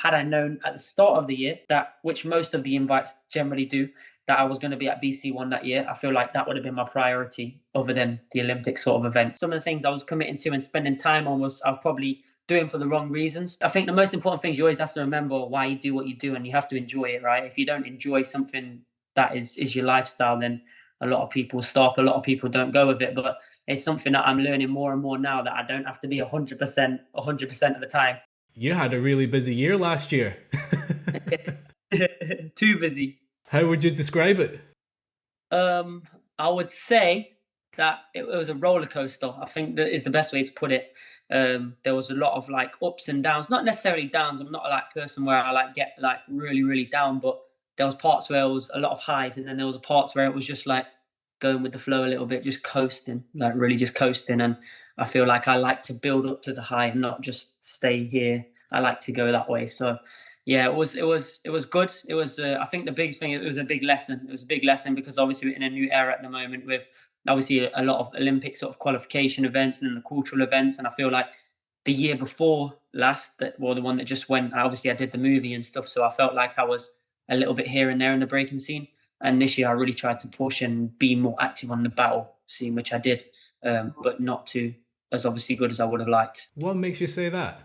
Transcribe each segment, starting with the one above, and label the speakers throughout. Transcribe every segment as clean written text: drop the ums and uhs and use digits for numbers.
Speaker 1: had I known at the start of the year that, which most of the invites generally do, that I was going to be at BC1 that year, I feel like that would have been my priority other than the Olympic sort of events. Some of the things I was committing to and spending time on I was probably doing for the wrong reasons. I think the most important thing is you always have to remember why you do what you do, and you have to enjoy it, right? If you don't enjoy something that is your lifestyle, then a lot of people stop, a lot of people don't go with it. But it's something that I'm learning more and more now, that I don't have to be 100% of the time.
Speaker 2: You had a really busy year last year.
Speaker 1: Too busy.
Speaker 2: How would you describe it?
Speaker 1: I would say that it was a roller coaster. I think that is the best way to put it. There was a lot of like ups and downs, not necessarily downs. I'm not a like person where I like get like really, really down, but there was parts where it was a lot of highs, and then there was parts where it was just like going with the flow a little bit, just coasting, like really just coasting. And I feel like I like to build up to the high and not just stay here. I like to go that way. So yeah, it was good. It was I think the biggest thing, it was a big lesson. It was a big lesson because obviously we're in a new era at the moment with obviously a lot of Olympic sort of qualification events and the cultural events. And I feel like the year before last, the one that just went, obviously I did the movie and stuff, so I felt like I was a little bit here and there in the breaking scene. And this year I really tried to push and be more active on the battle scene, which I did, but not to as obviously good as I would have liked.
Speaker 2: What makes you say that?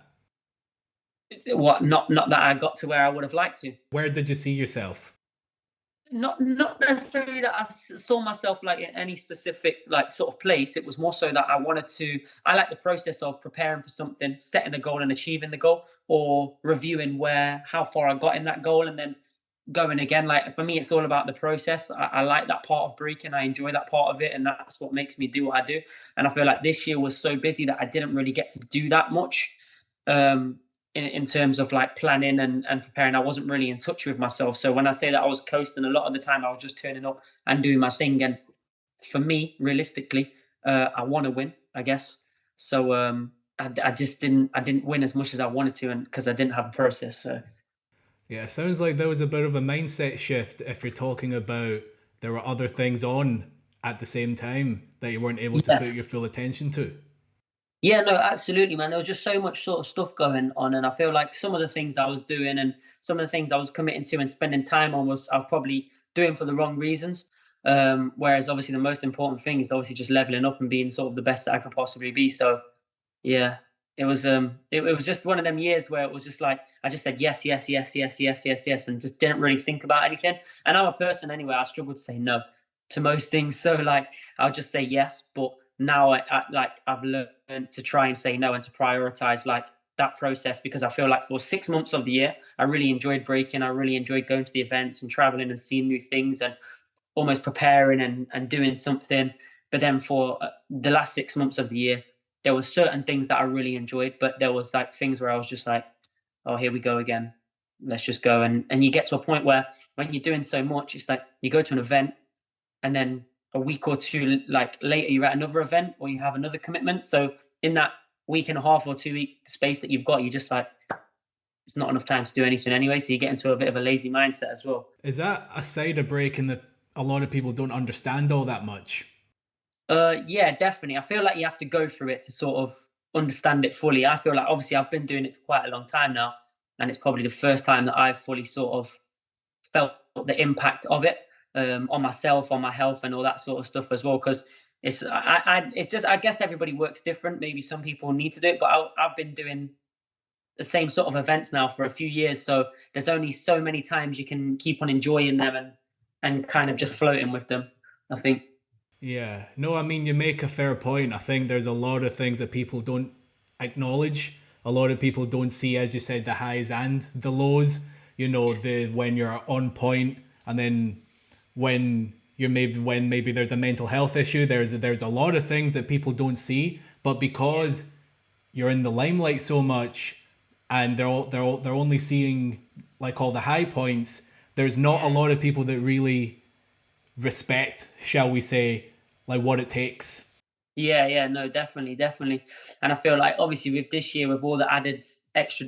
Speaker 1: What? Not that I got to where I would have liked to.
Speaker 2: Where did you see yourself?
Speaker 1: Not necessarily that I saw myself like in any specific like sort of place. It was more so that I like the process of preparing for something, setting a goal and achieving the goal, or reviewing how far I got in that goal and then going again. Like for me, it's all about the process. I like that part of breaking. I enjoy that part of it, and that's what makes me do what I do. And I feel like this year was so busy that I didn't really get to do that much. In terms of like planning and preparing, I wasn't really in touch with myself. So when I say that I was coasting, a lot of the time I was just turning up and doing my thing. And for me, realistically, I want to win, I guess. So I just didn't win as much as I wanted to, and because I didn't have a process. So
Speaker 2: yeah, it sounds like there was a bit of a mindset shift if you're talking about there were other things on at the same time that you weren't able to put your full attention to.
Speaker 1: Yeah, no, absolutely, man. There was just so much sort of stuff going on, and I feel like some of the things I was doing and some of the things I was committing to and spending time on I was probably doing for the wrong reasons. Whereas obviously the most important thing is obviously just leveling up and being sort of the best that I could possibly be. So yeah, it was it was just one of them years where it was just like I just said yes, yes, yes, yes, yes, yes, yes, and just didn't really think about anything. And I'm a person anyway, I struggle to say no to most things. So like I'll just say yes, but now I've learned to try and say no and to prioritize like that process, because I feel like for 6 months of the year I really enjoyed breaking. I really enjoyed going to the events and traveling and seeing new things and almost preparing and doing something. But then for the last 6 months of the year, there was certain things that I really enjoyed, but there was like things where I was just like, oh, here we go again, let's just go. And you get to a point where when you're doing so much, it's like you go to an event and then a week or two like later you're at another event or you have another commitment. So in that week and a half or 2 week space that you've got, you just like, it's not enough time to do anything anyway. So you get into a bit of a lazy mindset as well.
Speaker 2: Is that a side of breaking that a lot of people don't understand all that much?
Speaker 1: Yeah, definitely. I feel like you have to go through it to sort of understand it fully. I feel like obviously I've been doing it for quite a long time now, and it's probably the first time that I've fully sort of felt the impact of it on myself, on my health, and all that sort of stuff as well. Because it's just I guess everybody works different. Maybe some people need to do it, but I've been doing the same sort of events now for a few years, so there's only so many times you can keep on enjoying them and kind of just floating with them, I think.
Speaker 2: Yeah, no, I mean, you make a fair point. I think there's a lot of things that people don't acknowledge. A lot of people don't see, as you said, the highs and the lows. You know, when you're on point, and then when maybe there's a mental health issue. There's a lot of things that people don't see, but because you're in the limelight so much, and they're only seeing like all the high points. There's not a lot of people that really respect, shall we say, like what it takes.
Speaker 1: Yeah, no, definitely. And I feel like obviously with this year, with all the added extra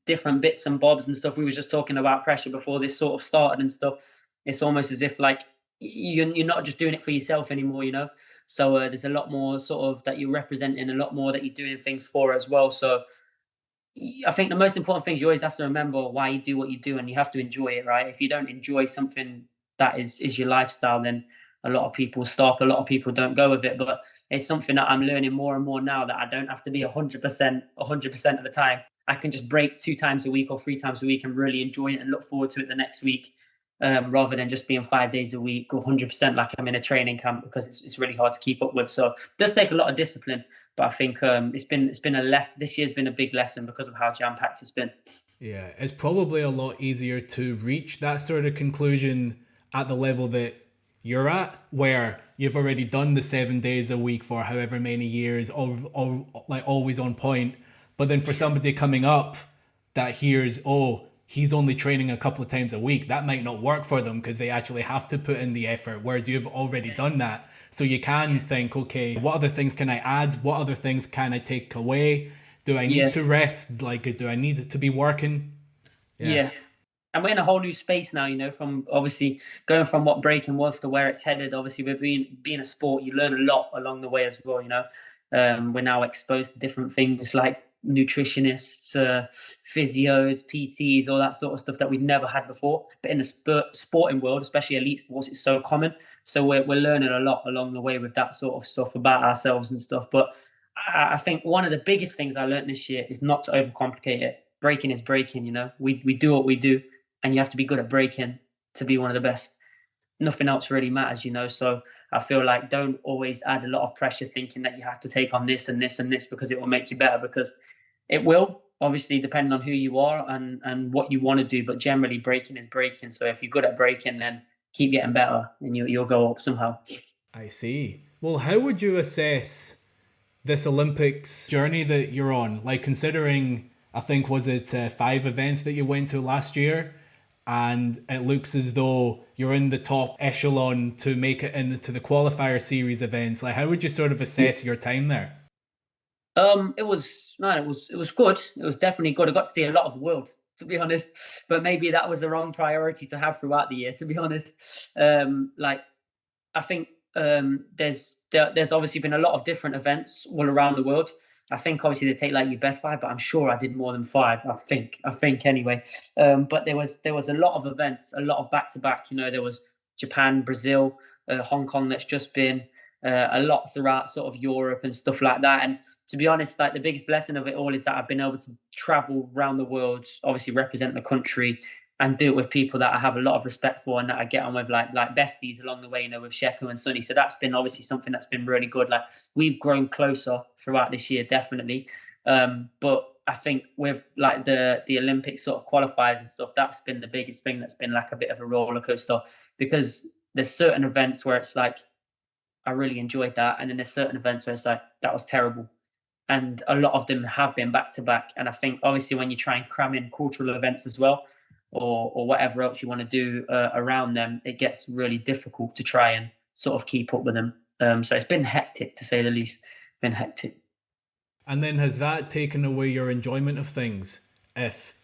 Speaker 1: different bits and bobs and stuff, we were just talking about pressure before this sort of started and stuff. It's almost as if like you're not just doing it for yourself anymore, you know. So there's a lot more sort of that you're representing, a lot more that you're doing things for as well. So I think the most important thing is you always have to remember why you do what you do, and you have to enjoy it, right? If you don't enjoy something that is your lifestyle, then a lot of people stop. A lot of people don't go with it. But it's something that I'm learning more and more now, that I don't have to be 100% of the time. I can just break 2 times a week or 3 times a week and really enjoy it and look forward to it the next week, rather than just being 5 days a week or 100% like I'm in a training camp, because it's really hard to keep up with. So it does take a lot of discipline. But I think it's been a less. This year's been a big lesson because of how jam packed it's been.
Speaker 2: Yeah, it's probably a lot easier to reach that sort of conclusion at the level that you're at, where you've already done the 7 days a week for however many years, or like always on point. But then for somebody coming up that hears, oh, he's only training a couple of times a week, that might not work for them because they actually have to put in the effort, whereas you've already done that. So you can think, okay, what other things can I add? What other things can I take away? Do I need
Speaker 1: Yeah,
Speaker 2: to rest? Like, do I need to be working? Yeah.
Speaker 1: yeah. And we're in a whole new space now, from obviously going from what breaking was to where it's headed. Obviously, we're being a sport, you learn a lot along the way as well. We're now exposed to different things like nutritionists, physios, PTs, all that sort of stuff that we've never had before. But in the sporting world, especially elite sports, it's so common. So we're learning a lot along the way with that sort of stuff about ourselves and stuff. But I think one of the biggest things I learned this year is not to overcomplicate it. Breaking is breaking. We do what we do, and you have to be good at breaking to be one of the best. Nothing else really matters. So I feel like don't always add a lot of pressure thinking that you have to take on this and this and this because it will make you better, because it will, obviously, depending on who you are and what you want to do. But generally, breaking is breaking. So if you're good at breaking, then keep getting better and you'll go up somehow.
Speaker 2: I see. Well, how would you assess this Olympics journey that you're on? Like, considering, I think, was it 5 events that you went to last year? And it looks as though you're in the top echelon to make it into the qualifier series events. Like, how would you sort of assess your time there?
Speaker 1: It was good. It was definitely good. I got to see a lot of the world, to be honest. But maybe that was the wrong priority to have throughout the year, to be honest. Like, I think there's obviously been a lot of different events all around the world. I think obviously they take like your best five, but I'm sure I did more than five. I think anyway. But there was a lot of events, a lot of back to back. There was Japan, Brazil, Hong Kong. That's just been a lot throughout sort of Europe and stuff like that. And to be honest, like the biggest blessing of it all is that I've been able to travel around the world, obviously represent the country, and do it with people that I have a lot of respect for and that I get on with, like besties along the way, with Sheku and Sonny. So that's been obviously something that's been really good. Like, we've grown closer throughout this year, definitely. But I think with like the Olympic sort of qualifiers and stuff, that's been the biggest thing. That's been like a bit of a roller coaster, because there's certain events where it's like I really enjoyed that, and then there's certain events where it's like that was terrible. And a lot of them have been back to back. And I think obviously when you try and cram in cultural events as well, or whatever else you want to do around them, it gets really difficult to try and sort of keep up with them. So it's been hectic, to say the least. Been hectic.
Speaker 2: And then has that taken away your enjoyment of things if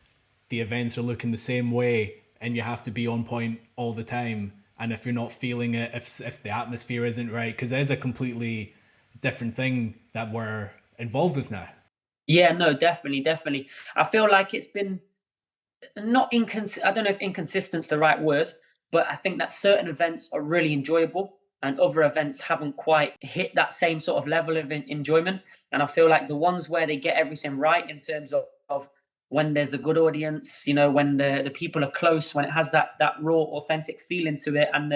Speaker 2: the events are looking the same way and you have to be on point all the time? And if you're not feeling it, if the atmosphere isn't right, because there's a completely different thing that we're involved with now.
Speaker 1: Yeah, no, definitely, definitely. I feel like it's been not inconsistent. I don't know if inconsistent's the right word, but I think that certain events are really enjoyable and other events haven't quite hit that same sort of level of enjoyment. And I feel like the ones where they get everything right in terms of when there's a good audience, when the people are close, when it has that raw, authentic feeling to it, and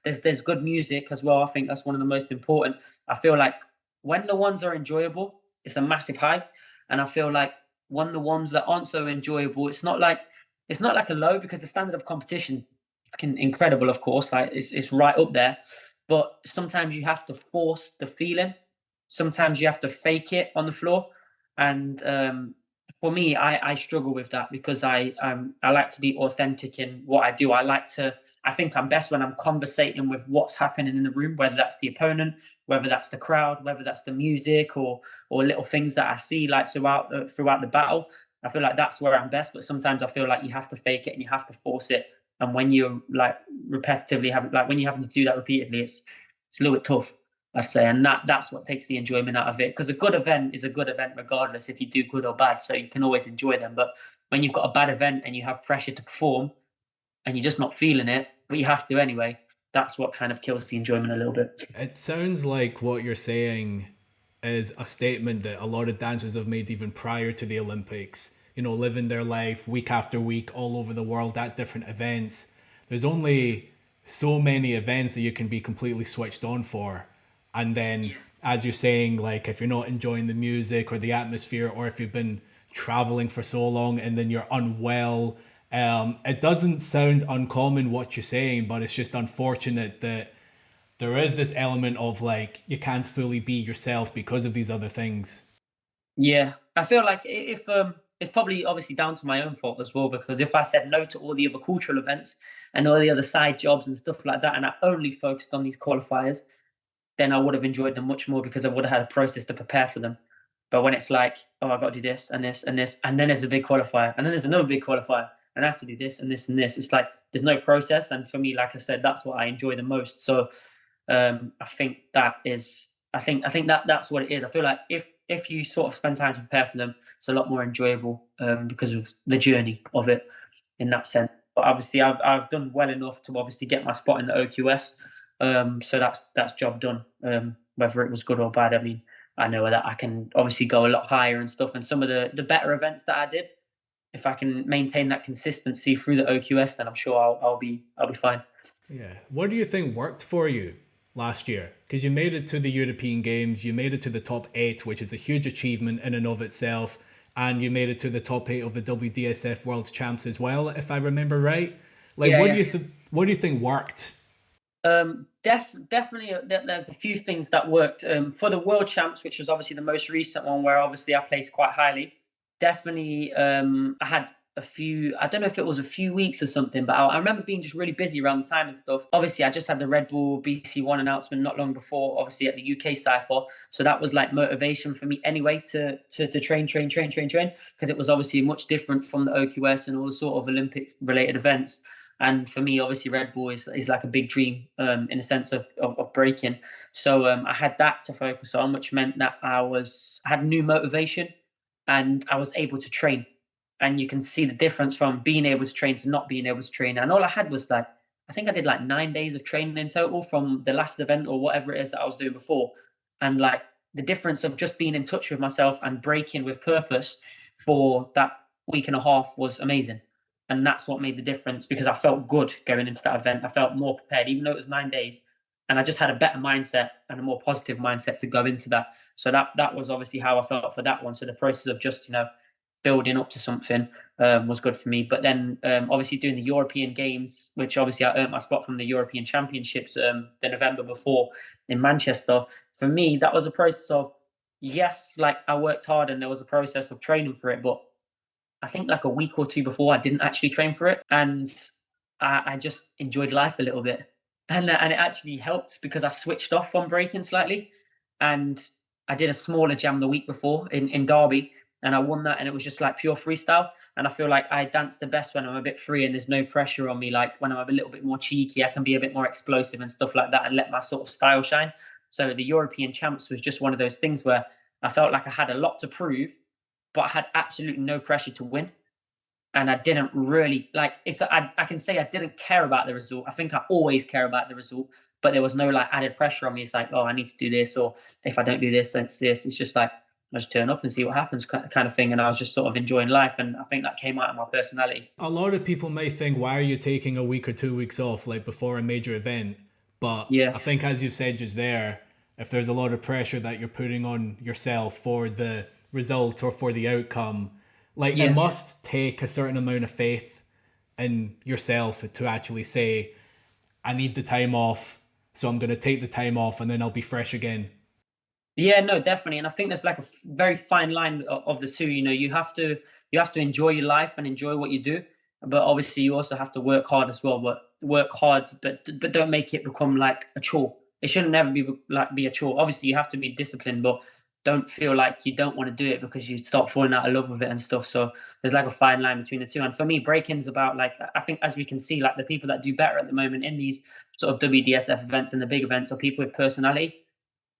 Speaker 1: there's good music as well. I think that's one of the most important. I feel like when the ones are enjoyable, it's a massive high, and I feel like when the ones that aren't so enjoyable, it's not like a low, because the standard of competition, fucking incredible, of course, like it's right up there. But sometimes you have to force the feeling. Sometimes you have to fake it on the floor, and for me, I struggle with that, because I like to be authentic in what I do. I think I'm best when I'm conversating with what's happening in the room, whether that's the opponent, whether that's the crowd, whether that's the music, or little things that I see like throughout the battle. I feel like that's where I'm best, but sometimes I feel like you have to fake it and you have to force it. And when you're like repetitively having, like when you have to do that repeatedly, it's a little bit tough. I say, and that's what takes the enjoyment out of it. Because a good event is a good event regardless if you do good or bad. So you can always enjoy them. But when you've got a bad event and you have pressure to perform and you're just not feeling it, but you have to anyway, that's what kind of kills the enjoyment a little bit.
Speaker 2: It sounds like what you're saying is a statement that a lot of dancers have made even prior to the Olympics. You know, living their life week after week all over the world at different events. There's only so many events that you can be completely switched on for. And then, as you're saying, like if you're not enjoying the music or the atmosphere, or if you've been traveling for so long and then you're unwell, it doesn't sound uncommon what you're saying, but it's just unfortunate that there is this element of like you can't fully be yourself because of these other things.
Speaker 1: Yeah, I feel like if it's probably obviously down to my own fault as well because if I said no to all the other cultural events and all the other side jobs and stuff like that, and I only focused on these qualifiers, then I would have enjoyed them much more because I would have had a process to prepare for them. But when it's like, oh, I got to do this and this and this, and then there's a big qualifier, and then there's another big qualifier, and I have to do this and this and this. It's like there's no process, and for me, like I said, that's what I enjoy the most. So I think that is, I think that that's what it is. I feel like if you sort of spend time to prepare for them, it's a lot more enjoyable because of the journey of it in that sense. But obviously, I've done well enough to obviously get my spot in the OQS. So that's job done. Whether it was good or bad, I mean, I know that I can obviously go a lot higher and stuff. And some of the better events that I did, if I can maintain that consistency through the OQS, then I'm sure I'll be fine.
Speaker 2: Yeah. What do you think worked for you last year? Because you made it to the European Games, you made it to the top 8, which is a huge achievement in and of itself, and you made it to the top 8 of the WDSF World Champs as well, if I remember right. Like,
Speaker 1: Yeah,
Speaker 2: what
Speaker 1: yeah.
Speaker 2: do you what do you think worked?
Speaker 1: Definitely, there's a few things that worked for the World Champs, which was obviously the most recent one, where obviously I placed quite highly. Definitely, I had a few. I don't know if it was a few weeks or something, but I remember being just really busy around the time and stuff. Obviously, I just had the Red Bull BC1 announcement not long before, obviously at the UK Cypher, so that was like motivation for me anyway to train, because it was obviously much different from the OQS and all the sort of Olympics related events. And for me, obviously, Red Bull is like a big dream in a sense of breaking. So I had that to focus on, which meant that I had new motivation and I was able to train. And you can see the difference from being able to train to not being able to train. And all I had was like, I think I did like 9 days of training in total from the last event or whatever it is that I was doing before. And like the difference of just being in touch with myself and breaking with purpose for that week and a half was amazing. And that's what made the difference because I felt good going into that event. I felt more prepared, even though it was 9 days. And I just had a better mindset and a more positive mindset to go into that. So that was obviously how I felt for that one. So the process of just, building up to something was good for me. But then obviously doing the European Games, which obviously I earned my spot from the European Championships the November before in Manchester. For me, that was a process of, yes, like I worked hard and there was a process of training for it, but I think like a week or two before, I didn't actually train for it, and I just enjoyed life a little bit, and it actually helped because I switched off from breaking slightly, and I did a smaller jam the week before in Derby, and I won that, and it was just like pure freestyle, and I feel like I dance the best when I'm a bit free and there's no pressure on me. Like when I'm a little bit more cheeky, I can be a bit more explosive and stuff like that, and let my sort of style shine. So the European Champs was just one of those things where I felt like I had a lot to prove but I had absolutely no pressure to win. And I didn't really like it's I can say I didn't care about the result. I think I always care about the result, but there was no like added pressure on me. It's like, oh, I need to do this, or if I don't do this, then it's this. It's just like I just turn up and see what happens, kind of thing. And I was just sort of enjoying life, and I think that came out of my personality.
Speaker 2: A lot of people may think, why are you taking a week or 2 weeks off, like before a major event? But
Speaker 1: Yeah,
Speaker 2: I think, as you've said just there, if there's a lot of pressure that you're putting on yourself for the result or for the outcome, like it
Speaker 1: yeah.
Speaker 2: must take a certain amount of faith in yourself to actually say, I need the time off, so I'm going to take the time off and then I'll be fresh again.
Speaker 1: Yeah, no, definitely, and I think there's like a very fine line of the two. You have to enjoy your life and enjoy what you do, but obviously you also have to work hard as well. But work hard, but don't make it become like a chore. It shouldn't never be a chore. Obviously, you have to be disciplined, but don't feel like you don't want to do it because you start falling out of love with it and stuff. So there's like a fine line between the two. And for me, breaking's about like I think as we can see, like the people that do better at the moment in these sort of WDSF events and the big events are people with personality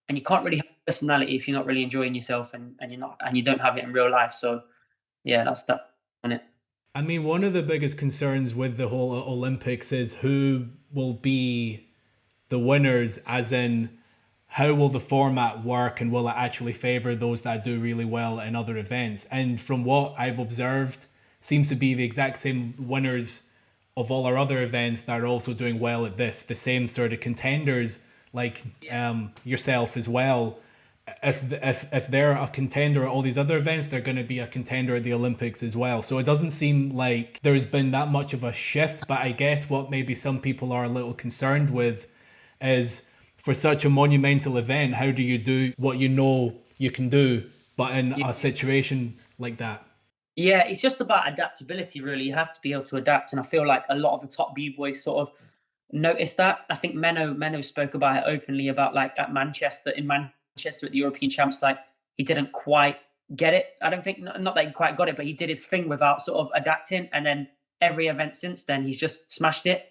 Speaker 1: and you can't really have personality if you're not really enjoying yourself, and you're not, and you don't have it in real life. So yeah, that's that on it.
Speaker 2: I mean, one of the biggest concerns with the whole Olympics is who will be the winners, as in how will the format work and will it actually favor those that do really well in other events? And from what I've observed, seems to be the exact same winners of all our other events that are also doing well at this, the same sort of contenders like yourself as well. If they're a contender at all these other events, they're going to be a contender at the Olympics as well. So it doesn't seem like there's been that much of a shift. But I guess what maybe some people are a little concerned with is, for such a monumental event, how do you do what you know you can do, but in
Speaker 1: Yeah.
Speaker 2: a situation like that?
Speaker 1: Yeah, it's just about adaptability, really. You have to be able to adapt, and I feel like a lot of the top b-boys sort of noticed that. I think Menno spoke about it openly, about like at Manchester, in Manchester at the European Champs, like he didn't quite get it. I don't think, not that he quite got it, but he did his thing without sort of adapting, and then every event since then he's just smashed it.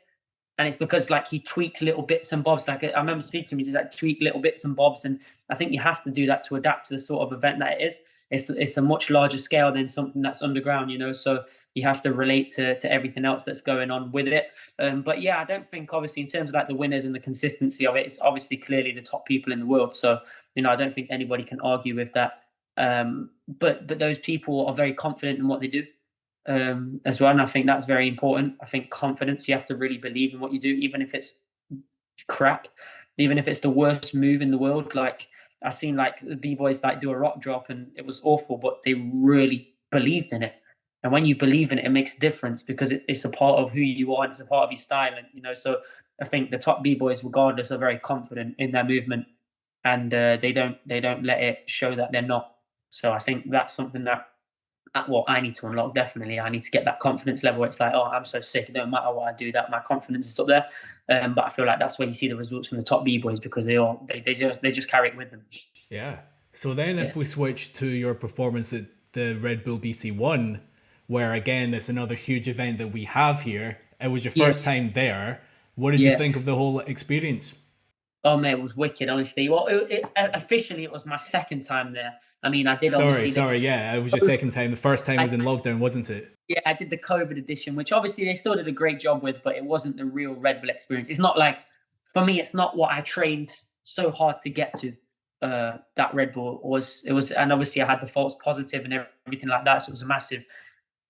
Speaker 1: And it's because like he tweaked little bits and bobs. Like I remember speaking to him, he just like tweak little bits and bobs, and I think you have to do that to adapt to the sort of event that it is. It's a much larger scale than something that's underground, you know. So you have to relate to everything else that's going on with it. But yeah, I don't think, obviously, in terms of like the winners and the consistency of it, it's obviously clearly the top people in the world. So you know, I don't think anybody can argue with that. But those people are very confident in what they do, as well. And I think that's very important. I think confidence, you have to really believe in what you do, even if it's crap, even if it's the worst move in the world. Like I seen like the b-boys like do a rock drop and it was awful, but they really believed in it. And when you believe in it, it makes a difference, because it's a part of who you are, and it's a part of your style. And you know, so I think the top b-boys, regardless, are very confident in their movement, and they don't let it show that they're not. So I think that's something that what I need to unlock. Definitely, I need to get that confidence level. It's like, oh, I'm so sick. It don't matter what I do, that my confidence is up there. But I feel like that's where you see the results from the top b-boys, because they just carry it with them.
Speaker 2: Yeah. So then
Speaker 1: Yeah.
Speaker 2: if we switch to your performance at the Red Bull BC1, where again, it's another huge event that we have here. It was your
Speaker 1: Yeah.
Speaker 2: first time there. What did you
Speaker 1: Yeah.
Speaker 2: think of the whole experience?
Speaker 1: Oh man, it was wicked. Honestly, well, officially it was my second time there. I mean, I did
Speaker 2: Sorry,
Speaker 1: obviously
Speaker 2: sorry. Yeah, it was your second time. The first time was in lockdown, wasn't it?
Speaker 1: yeah, I did the COVID edition, which obviously they still did a great job with, but it wasn't the real Red Bull experience. It's not like, for me, it's not what I trained so hard to get to. That Red Bull was, it was, and obviously I had the false positive and everything like that, so it was a massive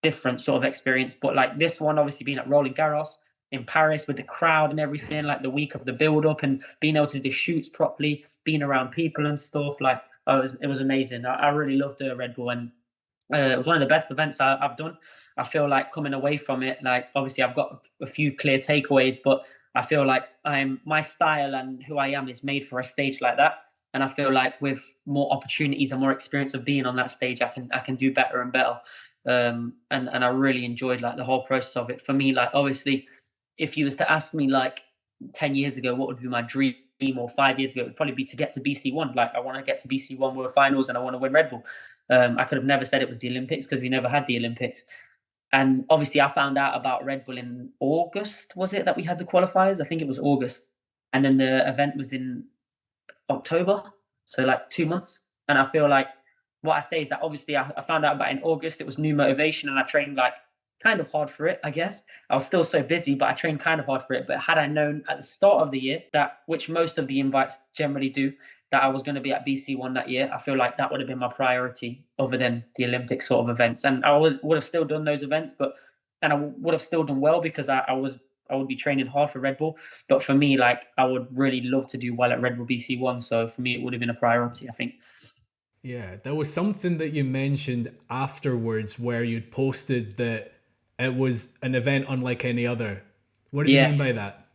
Speaker 1: different sort of experience. But like this one, obviously being at Roland Garros in Paris with the crowd and everything, like the week of the build up and being able to do shoots properly, being around people and stuff, like it was amazing. I really loved the Red Bull, and it was one of the best events I've done. I feel like coming away from it, like obviously I've got a few clear takeaways, but I feel like my style and who I am is made for a stage like that. And I feel like with more opportunities and more experience of being on that stage, I can do better and better. And I really enjoyed like the whole process of it. For me, like obviously, if you was to ask me like 10 years ago, what would be my dream, or 5 years ago, it would probably be to get to BC1. Like I want to get to BC1 World Finals, and I want to win Red Bull. I could have never said it was the Olympics, because we never had the Olympics. And obviously, I found out about Red Bull in August. Was it that we had the qualifiers? I think it was August, and then the event was in October, so like 2 months. And I feel like what I say is that obviously I found out about it in August. It was new motivation, and I trained like kind of hard for it, I guess. I was still so busy, but I trained kind of hard for it. But had I known at the start of the year, that, which most of the invites generally do, that I was going to be at BC1 that year, I feel like that would have been my priority other than the Olympic sort of events. And would have still done those events, and I would have still done well, because I would be training hard for Red Bull. But for me, like I would really love to do well at Red Bull BC1. So for me, it would have been a priority, I think.
Speaker 2: Yeah, there was something that you mentioned afterwards where you'd posted that it was an event unlike any other. What did you
Speaker 1: Yeah.
Speaker 2: mean by that?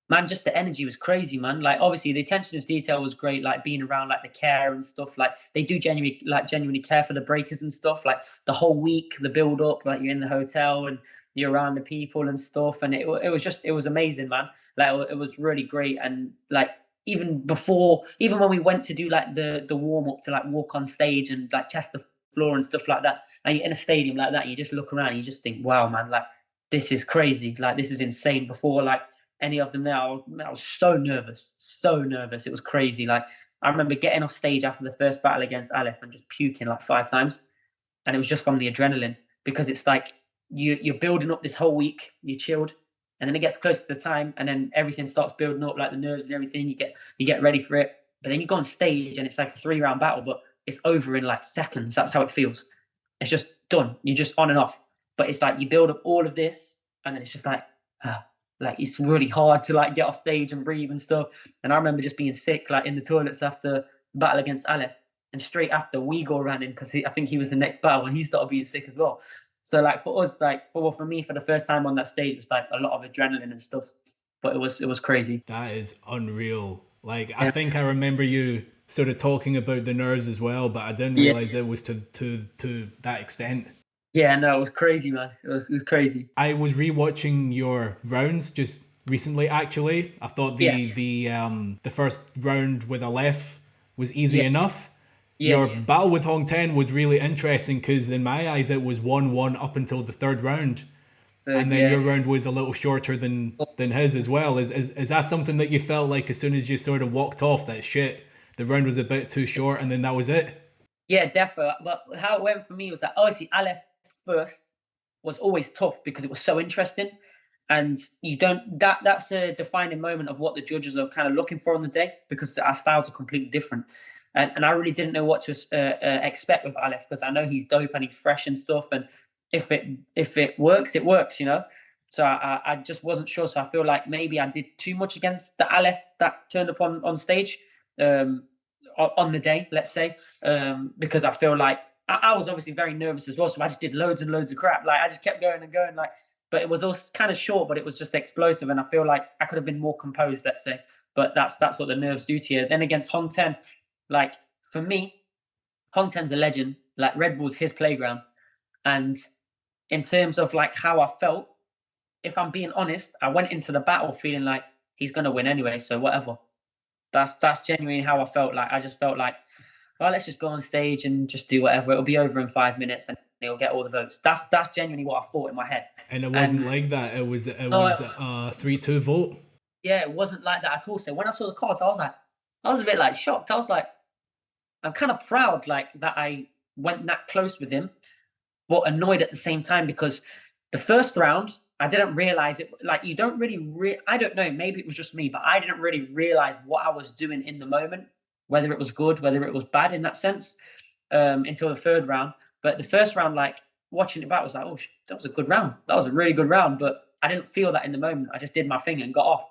Speaker 1: Man, just the energy was crazy, man. Like obviously the attention to detail was great, like being around like the care and stuff. Like they do genuinely care for the breakers and stuff. Like the whole week, the build up, like you're in the hotel and you're around the people and stuff. And it was amazing, man. Like it was really great. And like even when we went to do like the warm up to like walk on stage and like test the floor and stuff like that, and you're in a stadium like that, you just look around and you just think, wow, man, like this is crazy. Like this is insane. Before like any of them there, I was so nervous, so nervous. It was crazy. Like I remember getting off stage after the first battle against Aleph and just puking like 5 times. And it was just from the adrenaline, because it's like you're building up this whole week, you chilled, and then it gets close to the time, and then everything starts building up, like the nerves and everything. You get ready for it, but then you go on stage and it's like a 3 round battle, but it's over in like seconds. That's how it feels. It's just done. You're just on and off. But it's like you build up all of this, and then it's just like it's really hard to like get off stage and breathe and stuff. And I remember just being sick, like in the toilets after the battle against Aleph, and straight after Uyghur ran in, because I think he was the next battle and he started being sick as well. So like for us, like for me, for the first time on that stage, it was like a lot of adrenaline and stuff. But it was crazy.
Speaker 2: That is unreal. Like, I
Speaker 1: Yeah.
Speaker 2: think I remember you sort of talking about the nerves as well, but I didn't
Speaker 1: Yeah.
Speaker 2: realize it was to that extent.
Speaker 1: Yeah, no, it was crazy, man. It was crazy.
Speaker 2: I was rewatching your rounds just recently. Actually, I thought the first round with Aleph was easy enough. Your battle with Hong Ten was really interesting because in my eyes it was 1-1 up until the third round, and then your round was a little shorter than his as well. Is that something that you felt like as soon as you sort of walked off that shit, the round was a bit too short, and then that was it?
Speaker 1: Yeah, definitely. But how it went for me was that obviously Aleph first was always tough because it was so interesting, and you don't that's a defining moment of what the judges are kind of looking for on the day, because our styles are completely different. And I really didn't know what to expect with Aleph, because I know he's dope and he's fresh and stuff, and if it works, it works, you know. So I just wasn't sure. So I feel like maybe I did too much against the Aleph that turned up on stage on the day, let's say, because I feel like I was obviously very nervous as well. So I just did loads and loads of crap. Like I just kept going and going, like, but it was also kind of short, but it was just explosive. And I feel like I could have been more composed, let's say. But that's what the nerves do to you. Then against Hong Ten, like for me, Hong Ten's a legend. Like Red Bull's his playground. And in terms of like how I felt, if I'm being honest, I went into the battle feeling like he's gonna win anyway. So whatever. That's genuinely how I felt. Like I just felt like, well, let's just go on stage and just do whatever. It'll be over in 5 minutes and he'll get all the votes. That's genuinely what I thought in my head.
Speaker 2: And it wasn't like that. It was a 3-2 vote.
Speaker 1: Yeah, it wasn't like that at all. So when I saw the cards, I was a bit like shocked. I was like, I'm kind of proud like that I went that close with him, but annoyed at the same time, because the first round I didn't realize it. Like you don't really I don't know, maybe it was just me, but I didn't really realize what I was doing in the moment, whether it was good, whether it was bad in that sense, until the third round. But the first round, like watching it back, was like, oh, that was a good round. That was a really good round. But I didn't feel that in the moment. I just did my thing and got off.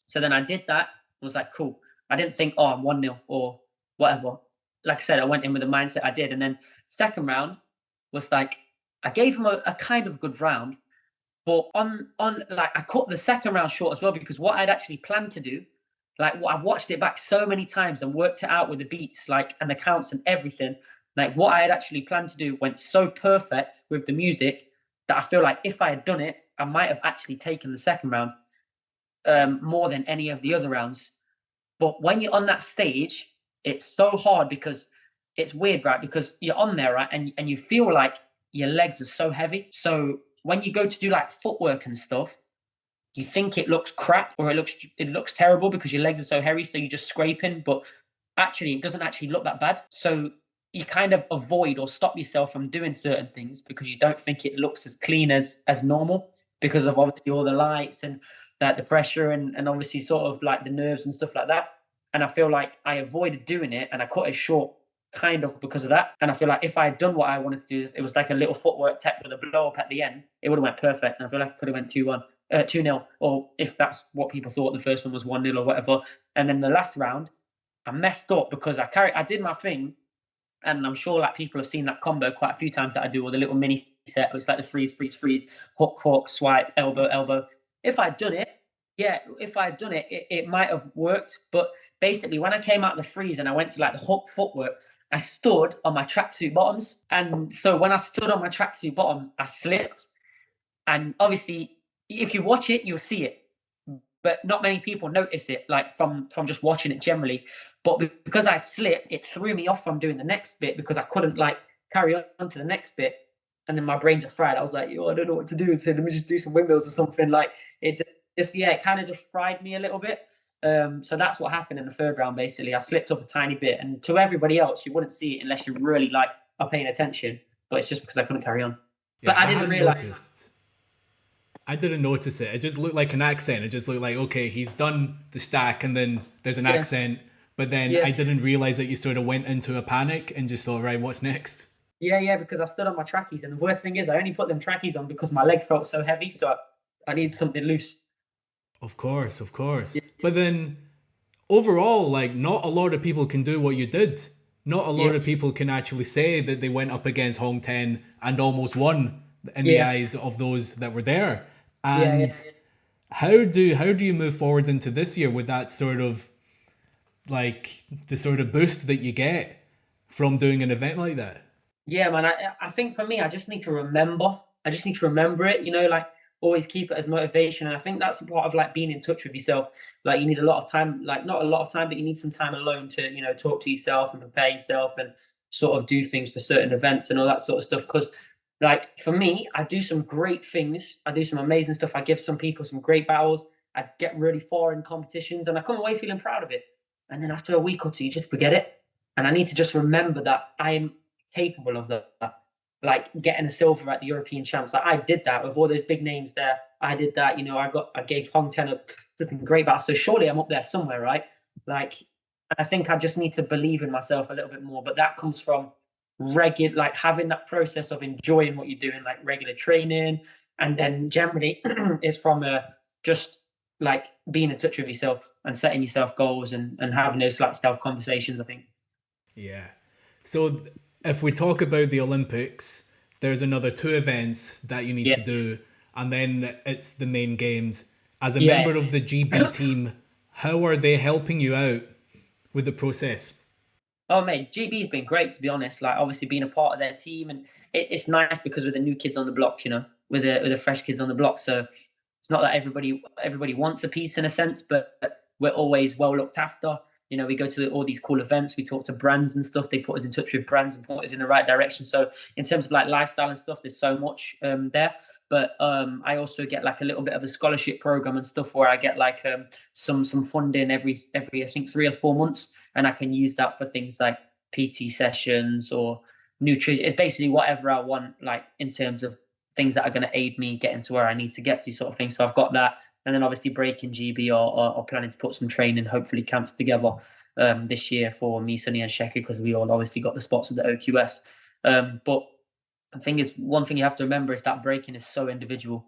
Speaker 1: So then I did that. Was like, cool. I didn't think, oh, I'm 1-0 or whatever. Like I said, I went in with the mindset I did. And then second round was like, I gave him a kind of good round. But on like I cut the second round short as well, because what I'd actually planned to do, like I've watched it back so many times and worked it out with the beats, like and the counts and everything. Like what I had actually planned to do went so perfect with the music that I feel like if I had done it, I might have actually taken the second round more than any of the other rounds. But when you're on that stage, it's so hard because it's weird, right? Because you're on there, right? And you feel like your legs are so heavy. So when you go to do like footwork and stuff, you think it looks crap or it looks terrible because your legs are so heavy, so you're just scraping, but actually it doesn't actually look that bad. So you kind of avoid or stop yourself from doing certain things because you don't think it looks as clean as normal, because of obviously all the lights and that the pressure and obviously sort of like the nerves and stuff like that. And I feel like I avoided doing it and I cut it short kind of because of that. And I feel like if I had done what I wanted to do, it was like a little footwork tech with a blow up at the end, it would have went perfect. And I feel like it could have went 2-0, or if that's what people thought, the first one was 1-0 or whatever. And then the last round, I messed up because I did my thing, and I'm sure like people have seen that combo quite a few times that I do, or the little mini set. It's like the freeze, freeze, freeze, hook, hook, swipe, elbow, elbow. If I'd done it, it might have worked. But basically, when I came out of the freeze and I went to like the hook footwork, I stood on my tracksuit bottoms. And so when I stood on my tracksuit bottoms, I slipped. And obviously, if you watch it, you'll see it. But not many people notice it, like from just watching it generally. But because I slipped, it threw me off from doing the next bit because I couldn't like carry on to the next bit. And then my brain just fried. I was like, yo, I don't know what to do. So let me just do some windmills or something. Like it just it kind of just fried me a little bit. So that's what happened in the third round. Basically, I slipped up a tiny bit, and to everybody else, you wouldn't see it unless you really like are paying attention. But it's just because I couldn't carry on. But
Speaker 2: Yeah,
Speaker 1: I
Speaker 2: I
Speaker 1: didn't
Speaker 2: hadn't
Speaker 1: realize.
Speaker 2: noticed. I didn't notice it. It just looked like an accent. It just looked like, okay, he's done the stack and then there's an
Speaker 1: Yeah,
Speaker 2: accent. But then
Speaker 1: yeah,
Speaker 2: I didn't realize that you sort of went into a panic and just thought, right, what's next?
Speaker 1: yeah. Because I stood on my trackies, and the worst thing is, I only put them trackies on because my legs felt so heavy. So I needed something loose.
Speaker 2: Of course, of course.
Speaker 1: Yeah,
Speaker 2: But then overall, like, not a lot of people can do what you did. Not a
Speaker 1: yeah,
Speaker 2: lot of people can actually say that they went up against Hong Ten and almost won in the
Speaker 1: yeah,
Speaker 2: eyes of those that were there.
Speaker 1: yeah, yeah.
Speaker 2: And how do you move forward into this year with that sort of like the sort of boost that you get from doing an event like that?
Speaker 1: Yeah, man. I think for me, I just need to remember. I just need to remember it. Like always keep it as motivation. And I think that's a part of like being in touch with yourself. Like you need a lot of time, like not a lot of time, but you need some time alone to talk to yourself and prepare yourself and sort of do things for certain events and all that sort of stuff. Because like for me, I do some great things. I do some amazing stuff. I give some people some great battles. I get really far in competitions, and I come away feeling proud of it. And then after a week or two, you just forget it. And I need to just remember that I'm capable of that. Like getting a silver at the European Champs, like I did that with all those big names there. I did that. I gave Hong Ten a flipping great battle. So surely I'm up there somewhere, right? Like I think I just need to believe in myself a little bit more. But that comes from regular, like having that process of enjoying what you're doing, like regular training, and then generally it's from just like being in touch with yourself and setting yourself goals and having those like self conversations. I think.
Speaker 2: Yeah. So if we talk about the Olympics, there's another two events that you need
Speaker 1: Yeah.
Speaker 2: to do, and then it's the main games. As a
Speaker 1: Yeah.
Speaker 2: member of the GB team, how are they helping you out with the process?
Speaker 1: Oh mate, GB's been great to be honest. Like obviously being a part of their team, and it's nice because with the new kids on the block, with the fresh kids on the block. So it's not that everybody wants a piece in a sense, but we're always well looked after. We go to all these cool events. We talk to brands and stuff. They put us in touch with brands and put us in the right direction. So in terms of like lifestyle and stuff, there's so much there. But I also get like a little bit of a scholarship program and stuff where I get like some funding every I think 3 or 4 months, and I can use that for things like PT sessions or nutrition. It's basically whatever I want, like in terms of things that are going to aid me getting to where I need to get to, sort of thing. So I've got that, and then obviously breaking GB or planning to put some training, hopefully camps together this year for me, Sunny, and Sheku, because we all obviously got the spots at the OQS. But the thing is, one thing you have to remember is that breaking is so individual,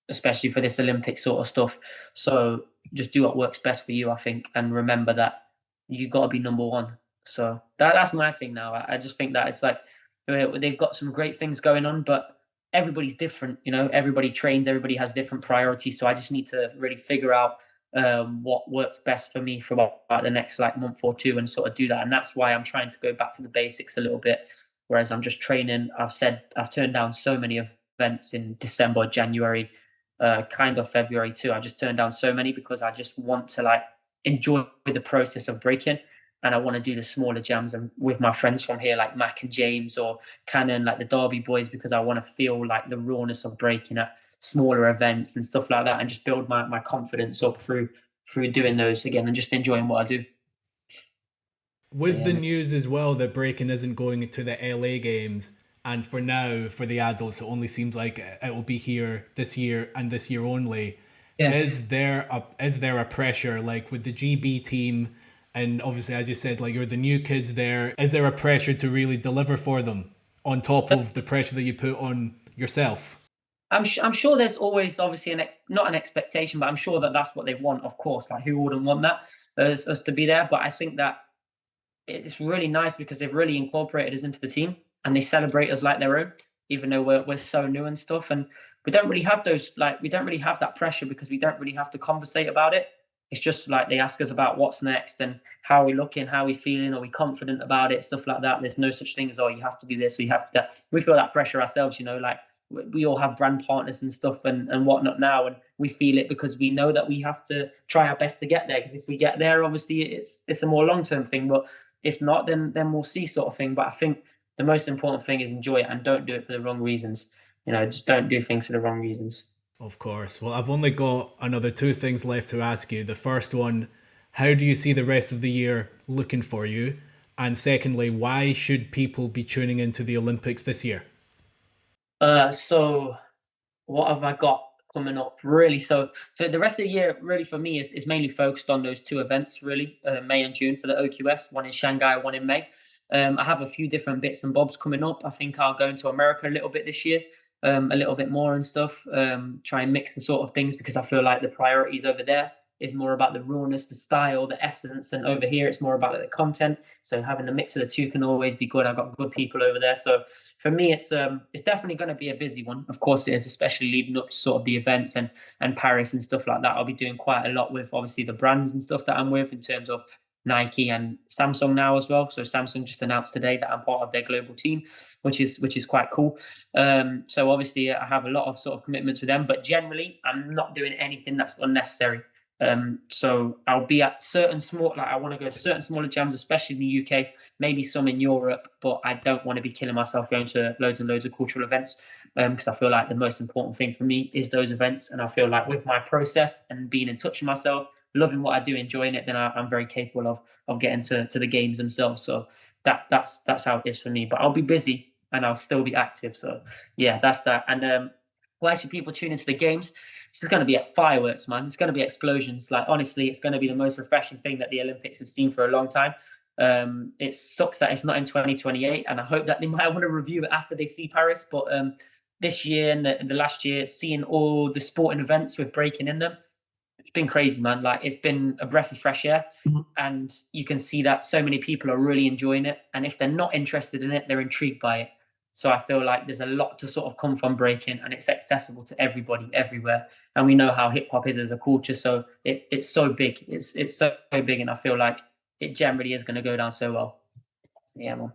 Speaker 1: especially for this Olympic sort of stuff. So just do what works best for you, I think, and remember that you got to be number one. So that's my thing now. I just think that it's like they've got some great things going on, but everybody's different. Everybody trains, everybody has different priorities. So I just need to really figure out what works best for me for about the next like month or two and sort of do that. And that's why I'm trying to go back to the basics a little bit. Whereas I'm just training. I've turned down so many events in December, January, kind of February too. I just turned down so many because I just want to like enjoy the process of breaking, and I want to do the smaller jams and with my friends from here like Mac and James or Cannon, like the Derby boys, because I want to feel like the rawness of breaking at smaller events and stuff like that, and just build my confidence up through doing those again and just enjoying what I do.
Speaker 2: With the news as well that breaking isn't going to the LA games, and for now, for the adults, it only seems like it will be here this year and this year only.
Speaker 1: Yeah.
Speaker 2: Is there a pressure like with the GB team, and obviously as you said, like you're the new kids there? Is there a pressure to really deliver for them on top of the pressure that you put on yourself?
Speaker 1: I'm sure there's always obviously not an expectation, but I'm sure that that's what they want. Of course, like who wouldn't want that as us to be there? But I think that it's really nice because they've really incorporated us into the team and they celebrate us like their own, even though we're so new and stuff. And we don't really have we don't really have that pressure because we don't really have to conversate about it. It's just like they ask us about what's next and how are we looking, how are we feeling, are we confident about it, stuff like that. There's no such thing as, oh, you have to do this or you have to. We feel that pressure ourselves, like we all have brand partners and stuff and whatnot now, and we feel it because we know that we have to try our best to get there. Because if we get there, obviously it's a more long-term thing, but if not, then we'll see, sort of thing. But I think the most important thing is enjoy it and don't do it for the wrong reasons. Just don't do things for the wrong reasons.
Speaker 2: Of course. Well, I've only got another two things left to ask you. The first one how do you see the rest of the year looking for you? And secondly, why should people be tuning into the Olympics this year?
Speaker 1: So what have I got coming up? Really, so for the rest of the year, really for me is mainly focused on those two events, really, May and June for the OQS, one in Shanghai, one in May. I have a few different bits and bobs coming up. I think I'll go into America a little bit this year, a little bit more and stuff. Try and mix the sort of things because I feel like the priorities over there is more about the rawness, the style, the essence, and over here it's more about the content. So having the mix of the two can always be good. I've got good people over there, so for me, it's definitely going to be a busy one. Of course, it is, especially leading up to sort of the events and Paris and stuff like that. I'll be doing quite a lot with obviously the brands and stuff that I'm with in terms of Nike and Samsung now as well. So Samsung just announced today that I'm part of their global team, which is quite cool. So obviously I have a lot of sort of commitments with them, but generally I'm not doing anything that's unnecessary. So I'll be at certain small, like I want to go to certain smaller jams, especially in the UK, maybe some in Europe, but I don't want to be killing myself going to loads and loads of cultural events because I feel like the most important thing for me is those events. And I feel like with my process and being in touch with myself, loving what I do, enjoying it, then I'm very capable of getting to the games themselves. So that's how it is for me. But I'll be busy and I'll still be active. So yeah, that's that. And why should people tune into the games? It's just going to be at fireworks, man. It's going to be explosions. Like honestly, it's going to be the most refreshing thing that the Olympics has seen for a long time. It sucks that it's not in 2028, and I hope that they might want to review it after they see Paris. But this year and the last year, seeing all the sporting events with breaking in them, it's been crazy, man. Like it's been a breath of fresh air, and you can see that so many people are really enjoying it. And if they're not interested in it, they're intrigued by it. So I feel like there's a lot to sort of come from breaking, and it's accessible to everybody everywhere. And we know how hip hop is as a culture, so it's so big. It's so big, and I feel like it generally is going to go down so well. Yeah, man.